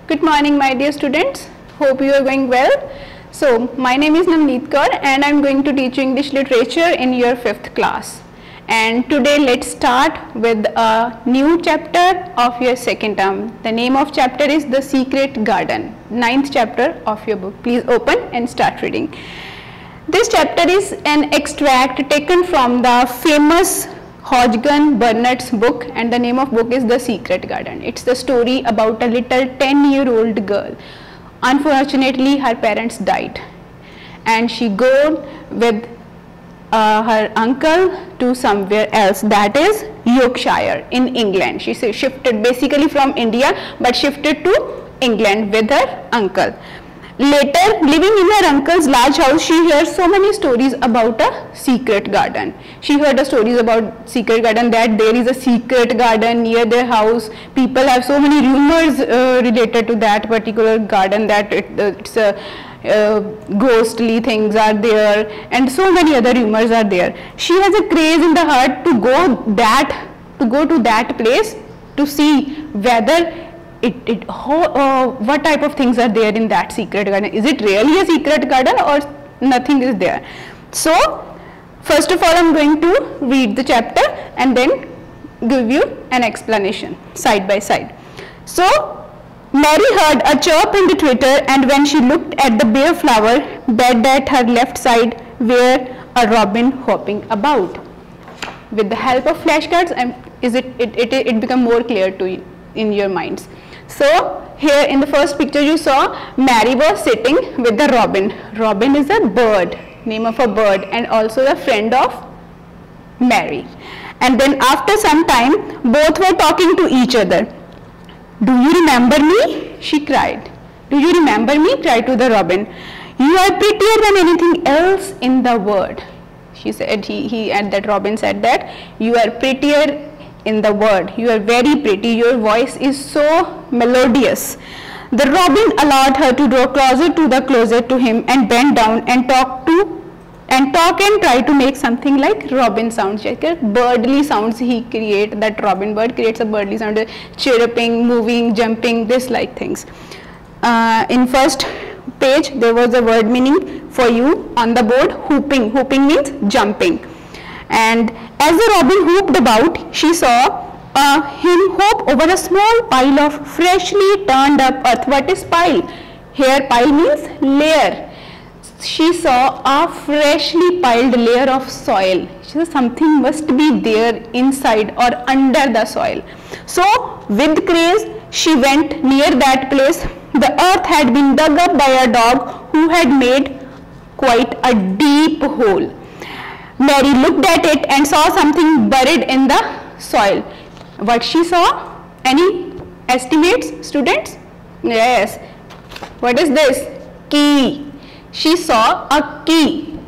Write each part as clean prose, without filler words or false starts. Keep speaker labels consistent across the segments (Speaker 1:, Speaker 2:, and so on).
Speaker 1: Good morning, my dear students. Hope you are going well. So, my name is Navneet Kaur and I am going to teach you English literature in your 5th class. And today let's start with a new chapter of your 2nd term. The name of chapter is The Secret Garden, 9th chapter of your book. Please open and start reading. This chapter is an extract taken from the famous Hodgkin Burnett's book, and the name of book is The Secret Garden. It's the story about a little 10-year-old girl. Unfortunately, her parents died and she go with her uncle to somewhere else, that is Yorkshire in England. She shifted basically from India but shifted to England with her uncle. Later, living in her uncle's large house, she hears so many stories about a secret garden. She heard the stories about secret garden, that there is a secret garden near their house. People have so many rumors related to that particular garden, that it's a ghostly things are there and so many other rumors are there. She has a craze in the heart to go to that place to see whether what type of things are there in that secret garden. Is it really a secret garden or nothing is there? So, first of all, I am going to read the chapter and then give you an explanation side by side. So, Mary heard a chirp in the twitter, and when she looked at the bare flower bed at her left side were a robin hopping about. With the help of flashcards, it become more clear to you in your minds. So, here in the first picture you saw Mary was sitting with the robin. Robin is a bird, name of a bird, and also a friend of Mary. And then after some time, both were talking to each other. "Do you remember me?" she cried. "Do you remember me?" cried to the robin. "You are prettier than anything else in the world." She said, and that robin said that, "You are prettier in the world. You are very pretty. Your voice is so melodious." The robin allowed her to draw closer to him and bend down and talk and try to make something like robin sounds. Birdly sounds he create. That robin bird creates a birdly sound, chirping, moving, jumping, this like things. In first page there was a word meaning for you on the board. Whooping. Whooping means jumping. And as the robin whooped about, she saw him hoop over a small pile of freshly turned up earth. What is pile? Here pile means layer. She saw a freshly piled layer of soil. She said something must be there inside or under the soil. So with craze she went near that place. The earth had been dug up by a dog who had made quite a deep hole. Mary looked at it and saw something buried in the soil. What she saw? Any estimates, students? Yes. What is this? Key. She saw a key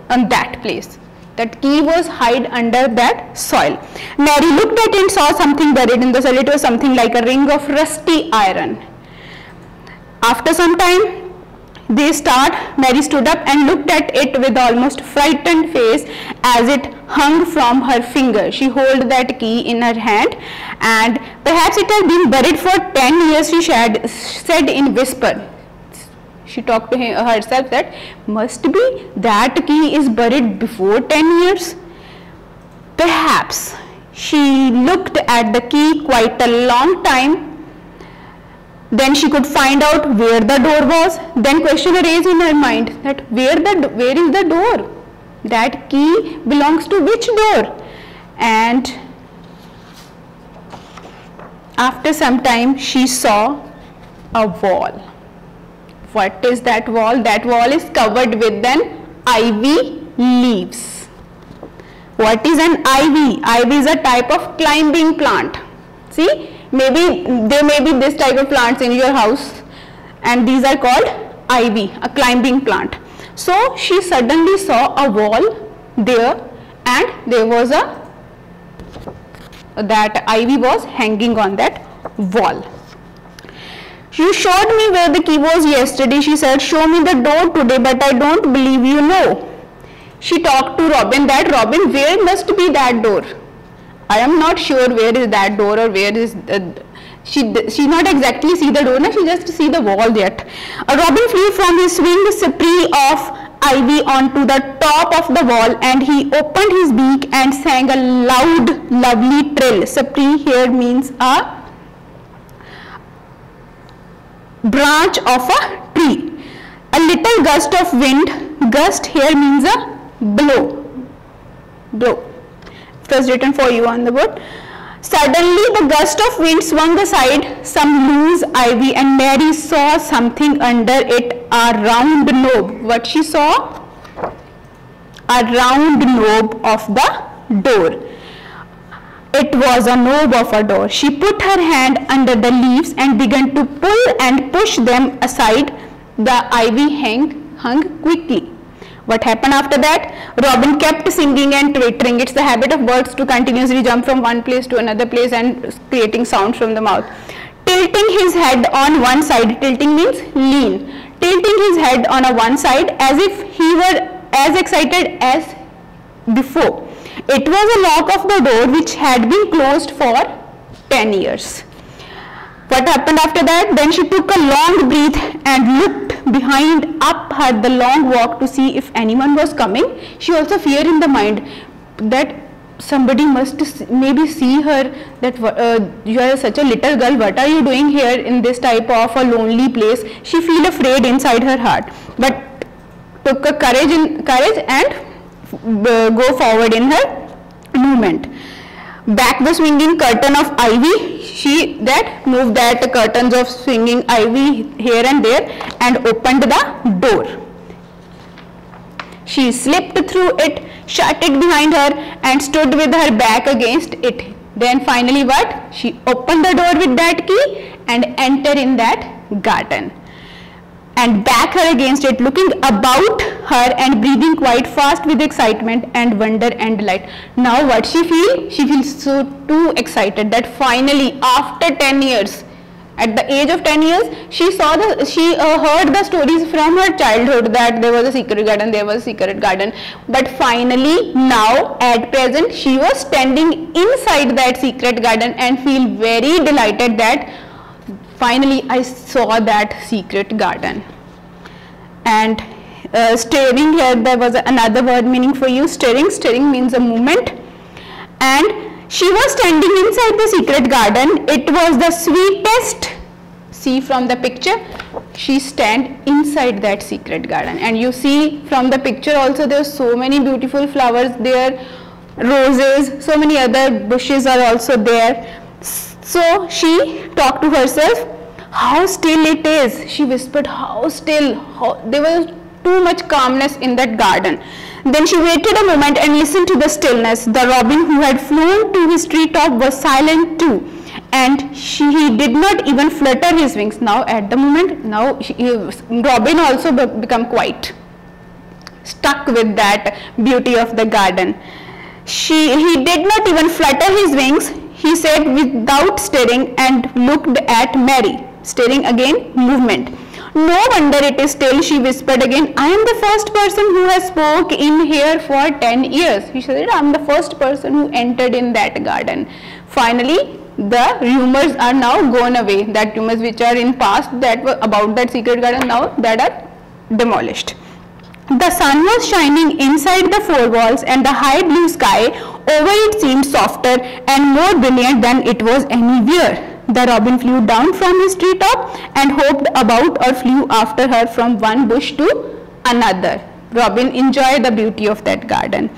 Speaker 1: on that place. That key was hid under that soil. Mary looked at it and saw something buried in the soil. It was something like a ring of rusty iron. After some time, Mary stood up and looked at it with almost frightened face as it hung from her finger. She held that key in her hand, and perhaps it had been buried for 10 years, she said in whisper. She talked to herself that must be that key is buried before 10 years. Perhaps. She looked at the key quite a long time. Then she could find out where the door was. Then question arose in her mind that where is the door? That key belongs to which door? And after some time she saw a wall. What is that wall? That wall is covered with an ivy leaves. What is an ivy? Ivy is a type of climbing plant. See? Maybe there may be this type of plants in your house, and these are called ivy, a climbing plant. So she suddenly saw a wall there, and there was that ivy was hanging on that wall. "You showed me where the key was yesterday," she said. "Show me the door today, but I don't believe you know." She talked to Robin that, "Robin, where must be that door? I am not sure where is that door or where is She not exactly see the door, she just see the wall yet. A robin flew from his wing spree of ivy onto the top of the wall, and he opened his beak and sang a loud, lovely trill. Spree here means a branch of a tree. A little gust of wind, gust here means a blow. It was written for you on the board. Suddenly the gust of wind swung aside some loose ivy, and Mary saw something under it, a round knob. What she saw? A round knob of the door. It was a knob of a door. She put her hand under the leaves and began to pull and push them aside. The ivy hung quickly. What happened after that? Robin kept singing and twittering. It's the habit of birds to continuously jump from one place to another place and creating sounds from the mouth. Tilting his head on one side. Tilting means lean. Tilting his head on one side as if he were as excited as before. It was a lock of the door which had been closed for 10 years. What happened after that? Then she took a long breath and looked behind up her the long walk to see if anyone was coming. She also feared in the mind that somebody must maybe see her, that you are such a little girl, what are you doing here in this type of a lonely place. She feel afraid inside her heart, but took a courage and go forward in her movement. Back the swinging curtain of ivy, she moved that curtains of swinging ivy here and there and opened the door. She slipped through it, shut it behind her and stood with her back against it. Then finally what? She opened the door with that key and entered in that garden. And back her against it, looking about her and breathing quite fast with excitement and wonder and delight. Now what she feels? She feels so too excited that finally after 10 years, at the age of 10 years, she heard the stories from her childhood that there was a secret garden, but finally now at present she was standing inside that secret garden and feel very delighted that finally I saw that secret garden. And staring, here there was another word meaning for you. Staring means a movement, and she was standing inside the secret garden. It was the sweetest. See from the picture, she stand inside that secret garden, and you see from the picture also there are so many beautiful flowers there, roses, so many other bushes are also there. So she talked to herself, how still it is. She whispered, how still, there was too much calmness in that garden. Then she waited a moment and listened to the stillness. The robin who had flown to his treetop was silent too, and he did not even flutter his wings. Now at the moment, Robin also become quite stuck with that beauty of the garden. He did not even flutter his wings, he said without stirring, and looked at Mary. Stirring again, movement. No wonder it is still, she whispered again. I am the first person who has spoke in here for 10 years. She said, I am the first person who entered in that garden. Finally, the rumors are now gone away. That rumors which are in past that were about that secret garden, now that are demolished. The sun was shining inside the four walls, and the high blue sky over it seemed softer and more brilliant than it was anywhere. The robin flew down from his treetop and hopped about or flew after her from one bush to another. Robin enjoyed the beauty of that garden.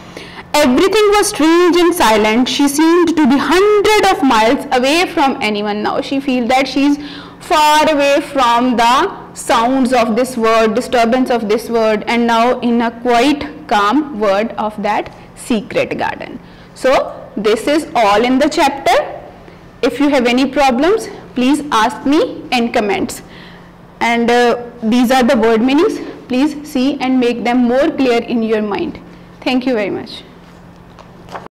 Speaker 1: Everything was strange and silent. She seemed to be hundreds of miles away from anyone. Now she feels that she is far away from the sounds of this world, disturbance of this world, and now in a quite calm world of that secret garden. So this is all in the chapter. If you have any problems, please ask me in comments. And these are the word meanings. Please see and make them more clear in your mind. Thank you very much.